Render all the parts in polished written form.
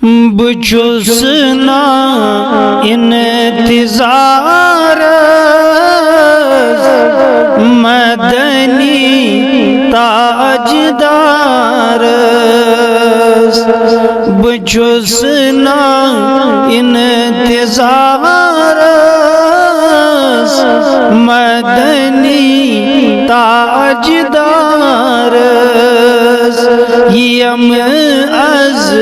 بچھس نا انتظار مدنی تاجدار بچھس نا انتظار مدنی تاجدار یم از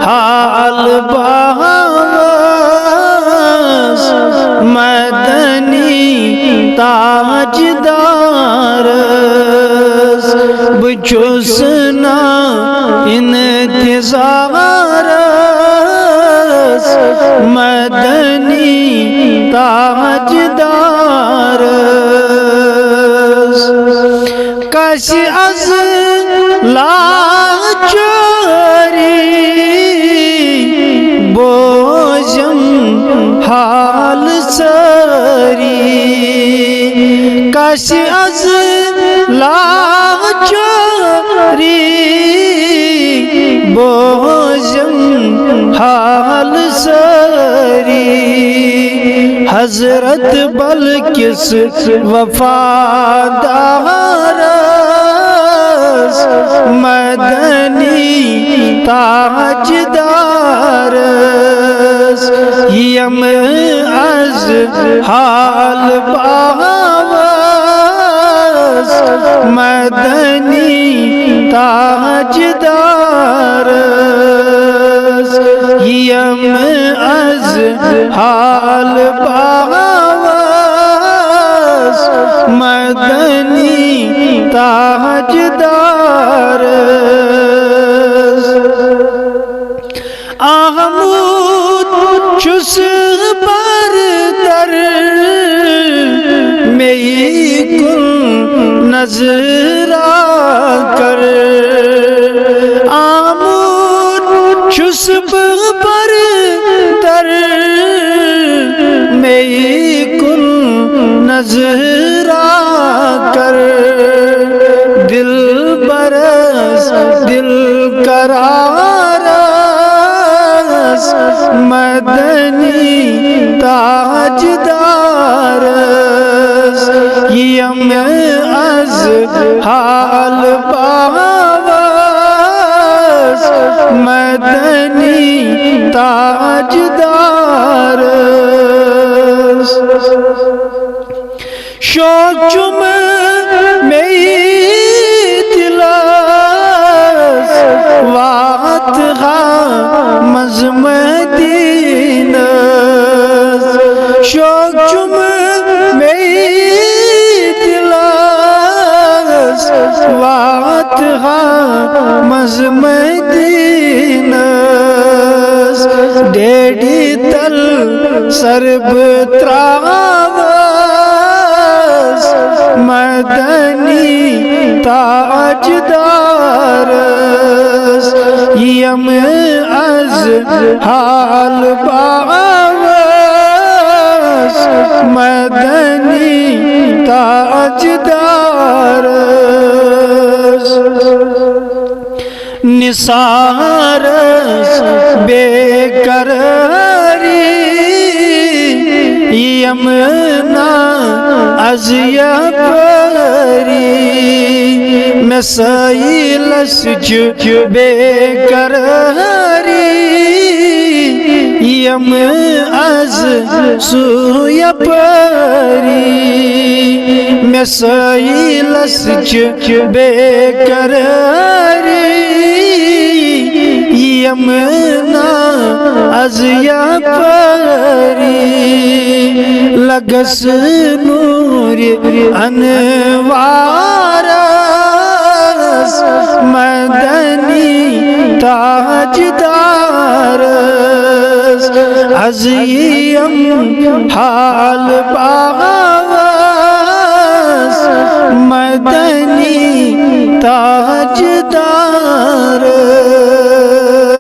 حال باز مدنی تاجدار بچھس نا انتظار مدنی تاجدار کسی از لاچاری بوجم حال سری کسی از لاچاری بوجم حال سری حضرت بلکس وفادار مدنی تاجدار یم از حال باز مدنی تاجدار یم از حال باز مدنی تاجدار آمود چس پر در می کن نظر کر آمود چس پر در می کن نظر کر دل برس دل قرار مدنی تاجدار یم از حال باز مدنی تاجدار شوق چم می دلس وقت غامز مدینہ شوق چم می دلس وقت غامز مدینہ ڈیڈی تل سرب تراوس مدنی تاجدار یم از حال باز مدنی تاجدار نثار بے قراری یم نا از یپری مسائلس بے قراری یم از سو یپری مسائلس بے قراری یم نا از یپری لگس نور انوار مدنی تاجدار عظیم حال باز مدنی تاجدار